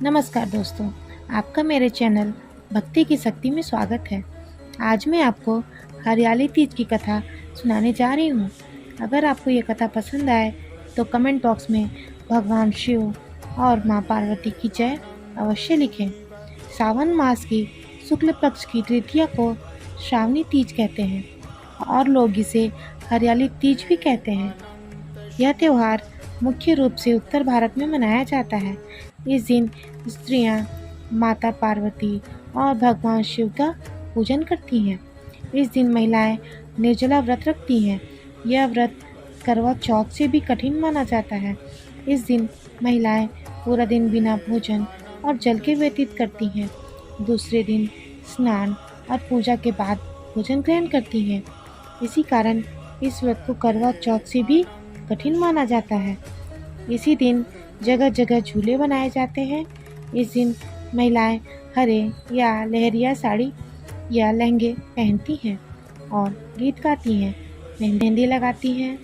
नमस्कार दोस्तों, आपका मेरे चैनल भक्ति की शक्ति में स्वागत है। आज मैं आपको हरियाली तीज की कथा सुनाने जा रही हूँ। अगर आपको ये कथा पसंद आए तो कमेंट बॉक्स में भगवान शिव और माँ पार्वती की जय अवश्य लिखें। सावन मास की शुक्ल पक्ष की तृतीया को श्रावणी तीज कहते हैं और लोग इसे हरियाली तीज भी कहते हैं। यह त्यौहार मुख्य रूप से उत्तर भारत में मनाया जाता है। इस दिन स्त्रियां माता पार्वती और भगवान शिव का पूजन करती हैं। इस दिन महिलाएं निर्जला व्रत रखती हैं। यह व्रत करवा चौथ से भी कठिन माना जाता है। इस दिन महिलाएं पूरा दिन बिना भोजन और जल के व्यतीत करती हैं। दूसरे दिन स्नान और पूजा के बाद भोजन ग्रहण करती हैं। इसी कारण इस व्रत को करवा चौथ से भी कठिन माना जाता है। इसी दिन जगह जगह झूले बनाए जाते हैं। इस दिन महिलाएं हरे या लहरिया साड़ी या लहंगे पहनती हैं और गीत गाती हैं, मेहंदी लगाती हैं,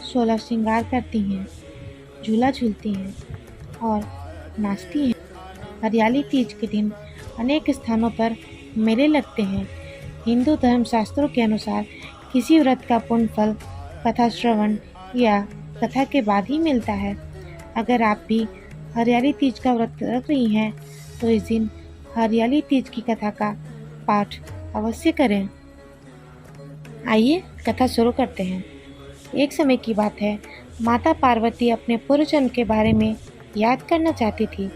16 श्रृंगार करती हैं, झूला झूलती हैं और नाचती हैं। हरियाली तीज के दिन अनेक स्थानों पर मेले लगते हैं। हिंदू धर्म शास्त्रों के अनुसार किसी व्रत का पुण्य फल कथा श्रवण या कथा के बाद ही मिलता है। अगर आप भी हरियाली तीज का व्रत रख रही हैं तो इस दिन हरियाली तीज की कथा का पाठ अवश्य करें। आइए कथा शुरू करते हैं। एक समय की बात है, माता पार्वती अपने पूर्वजन्म के बारे में याद करना चाहती थी,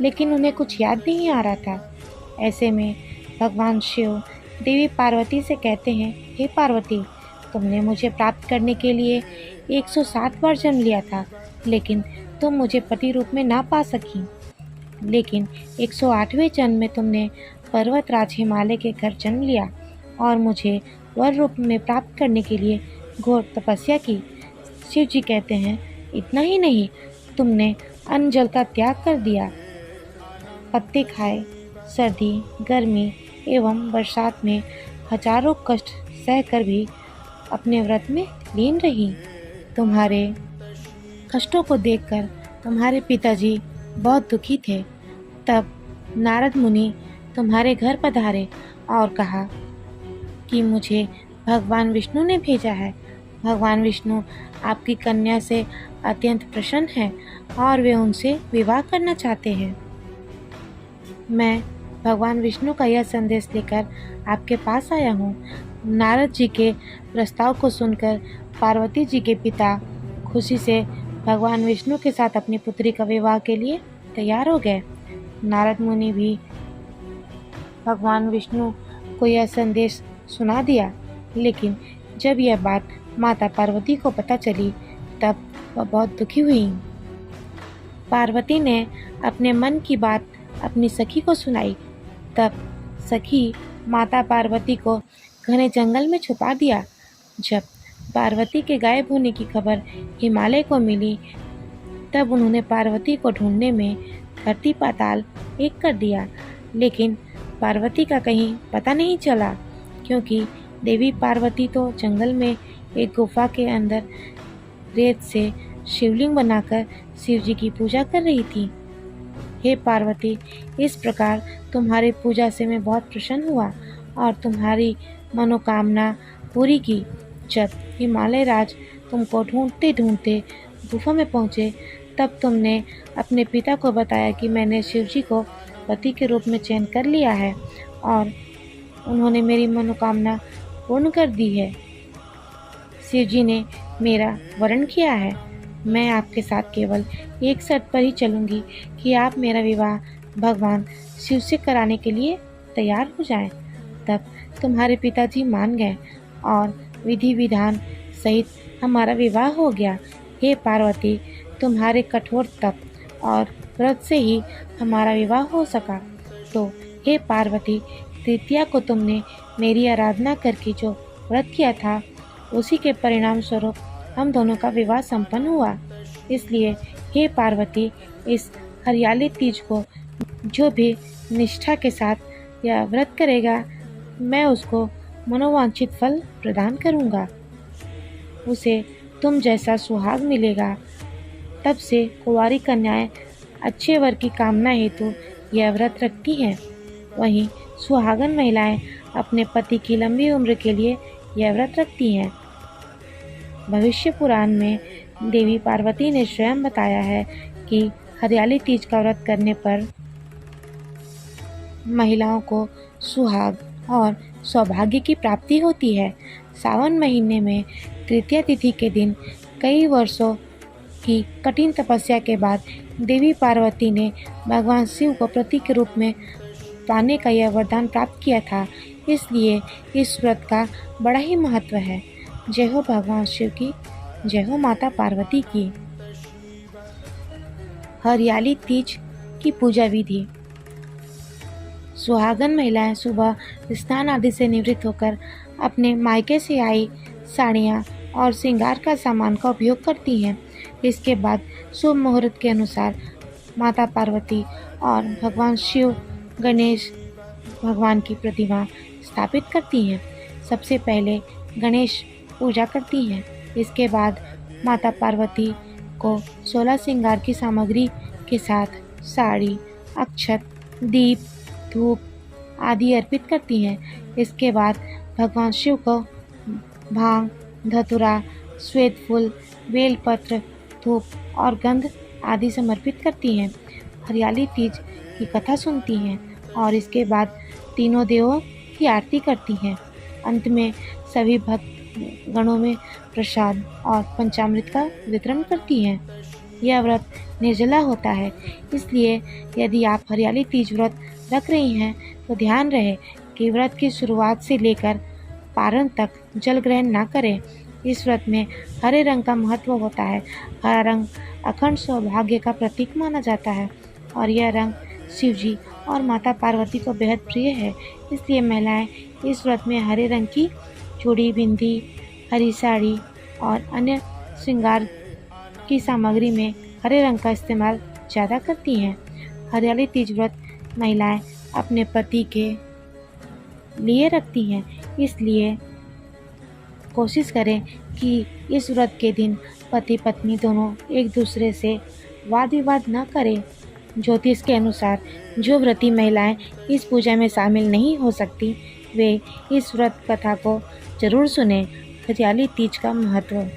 लेकिन उन्हें कुछ याद नहीं आ रहा था। ऐसे में भगवान शिव देवी पार्वती से कहते हैं, हे पार्वती, तुमने मुझे प्राप्त करने के लिए 107 बार जन्म लिया था, लेकिन तुम मुझे पति रूप में ना पा सकी। लेकिन 108वें जन्म में तुमने पर्वतराज हिमालय के घर जन्म लिया और मुझे वर रूप में प्राप्त करने के लिए घोर तपस्या की। शिव जी कहते हैं, इतना ही नहीं, तुमने अन्न जल का त्याग कर दिया, पत्ते खाए, सर्दी गर्मी एवं बरसात में हजारों कष्ट सहकर भी अपने व्रत में लीन रही। तुम्हारे कष्टों को देखकर तुम्हारे पिताजी बहुत दुखी थे। तब नारद मुनि तुम्हारे घर पधारे और कहा कि मुझे भगवान विष्णु ने भेजा है। भगवान विष्णु आपकी कन्या से अत्यंत प्रसन्न हैं और वे उनसे विवाह करना चाहते हैं। मैं भगवान विष्णु का यह संदेश लेकर आपके पास आया हूँ। नारद जी के प्रस्ताव को सुनकर पार्वती जी के पिता खुशी से भगवान विष्णु के साथ अपनी पुत्री का विवाह के लिए तैयार हो गए। नारद मुनि भी भगवान विष्णु को यह संदेश सुना दिया, लेकिन जब यह बात माता पार्वती को पता चली तब वह बहुत दुखी हुई। पार्वती ने अपने मन की बात अपनी सखी को सुनाई। तब सखी माता पार्वती को घने जंगल में छुपा दिया। जब पार्वती के गायब होने की खबर हिमालय को मिली तब उन्होंने पार्वती को ढूंढने में धरती पाताल एक कर दिया, लेकिन पार्वती का कहीं पता नहीं चला, क्योंकि देवी पार्वती तो जंगल में एक गुफा के अंदर रेत से शिवलिंग बनाकर शिव जी की पूजा कर रही थी। हे पार्वती, इस प्रकार तुम्हारी पूजा से मैं बहुत प्रसन्न हुआ और तुम्हारी मनोकामना पूरी की। जब हिमालय राज तुमको ढूंढते ढूंढते गुफा में पहुँचे तब तुमने अपने पिता को बताया कि मैंने शिवजी को पति के रूप में चयन कर लिया है और उन्होंने मेरी मनोकामना पूर्ण कर दी है। शिवजी ने मेरा वरण किया है। मैं आपके साथ केवल एक शर्त पर ही चलूँगी कि आप मेरा विवाह भगवान शिव से कराने के लिए तैयार हो जाएं। तब तुम्हारे पिताजी मान गए और विधि विधान सहित हमारा विवाह हो गया। हे पार्वती, तुम्हारे कठोर तप और व्रत से ही हमारा विवाह हो सका। तो हे पार्वती, तृतीया को तुमने मेरी आराधना करके जो व्रत किया था उसी के परिणाम स्वरूप हम दोनों का विवाह संपन्न हुआ। इसलिए हे पार्वती, इस हरियाली तीज को जो भी निष्ठा के साथ यह व्रत करेगा, मैं उसको मनोवांछित फल प्रदान करूँगा। उसे तुम जैसा सुहाग मिलेगा। तब से कुंवारी कन्याएं अच्छे वर की कामना हेतु यह व्रत रखती हैं। वहीं सुहागन महिलाएं अपने पति की लंबी उम्र के लिए यह व्रत रखती हैं। भविष्य पुराण में देवी पार्वती ने स्वयं बताया है कि हरियाली तीज का व्रत करने पर महिलाओं को सुहाग और सौभाग्य की प्राप्ति होती है। सावन महीने में तृतीया तिथि के दिन कई वर्षों की कठिन तपस्या के बाद देवी पार्वती ने भगवान शिव को पति के रूप में पाने का यह वरदान प्राप्त किया था। इसलिए इस व्रत का बड़ा ही महत्व है। जय हो भगवान शिव की, जय हो माता पार्वती की। हरियाली तीज की पूजा विधि। सुहागन महिलाएं सुबह स्नान आदि से निवृत्त होकर अपने मायके से आई साड़ियाँ और श्रृंगार का सामान का उपयोग करती हैं। इसके बाद शुभ मुहूर्त के अनुसार माता पार्वती और भगवान शिव गणेश भगवान की प्रतिमा स्थापित करती हैं। सबसे पहले गणेश पूजा करती हैं। इसके बाद माता पार्वती को 16 श्रृंगार की सामग्री के साथ साड़ी, अक्षत, दीप, धूप आदि अर्पित करती हैं। इसके बाद भगवान शिव को भांग, धतूरा, श्वेत फूल, बेलपत्र, धूप और गंध आदि समर्पित करती हैं। हरियाली तीज की कथा सुनती हैं और इसके बाद तीनों देवों की आरती करती हैं। अंत में सभी भक्त गणों में प्रसाद और पंचामृत का वितरण करती हैं। यह व्रत निर्जला होता है, इसलिए यदि आप हरियाली तीज व्रत रख रही हैं तो ध्यान रहे कि व्रत की शुरुआत से लेकर पारण तक जल ग्रहण ना करें। इस व्रत में हरे रंग का महत्व होता है। हरा रंग अखंड सौभाग्य का प्रतीक माना जाता है और यह रंग शिव जी और माता पार्वती को बेहद प्रिय है। इसलिए महिलाएं इस व्रत में हरे रंग की चूड़ी, बिंदी, हरी साड़ी और अन्य श्रृंगार की सामग्री में हरे रंग का इस्तेमाल ज़्यादा करती हैं। हरियाली तीज व्रत महिलाएं अपने पति के लिए रखती हैं, इसलिए कोशिश करें कि इस व्रत के दिन पति पत्नी दोनों एक दूसरे से वाद विवाद न करें। ज्योतिष के अनुसार जो व्रती महिलाएं इस पूजा में शामिल नहीं हो सकती वे इस व्रत कथा को जरूर सुनें। हरियाली तीज का महत्व।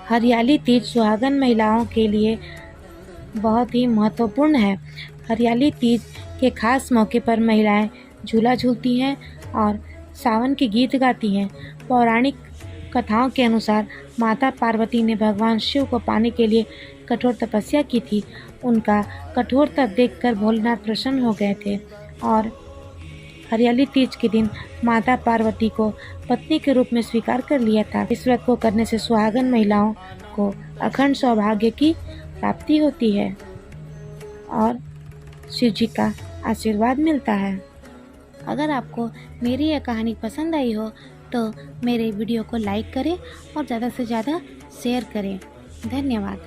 हरियाली तीज सुहागन महिलाओं के लिए बहुत ही महत्वपूर्ण है। हरियाली तीज के खास मौके पर महिलाएं झूला झूलती हैं और सावन के गीत गाती हैं। पौराणिक कथाओं के अनुसार माता पार्वती ने भगवान शिव को पाने के लिए कठोर तपस्या की थी। उनका कठोर तप देखकर भोलेनाथ प्रसन्न हो गए थे और हरियाली तीज के दिन माता पार्वती को पत्नी के रूप में स्वीकार कर लिया था। इस व्रत को करने से सुहागन महिलाओं को अखंड सौभाग्य की प्राप्ति होती है और शिव जी का आशीर्वाद मिलता है। अगर आपको मेरी यह कहानी पसंद आई हो तो मेरे वीडियो को लाइक करें और ज़्यादा से ज़्यादा शेयर करें। धन्यवाद।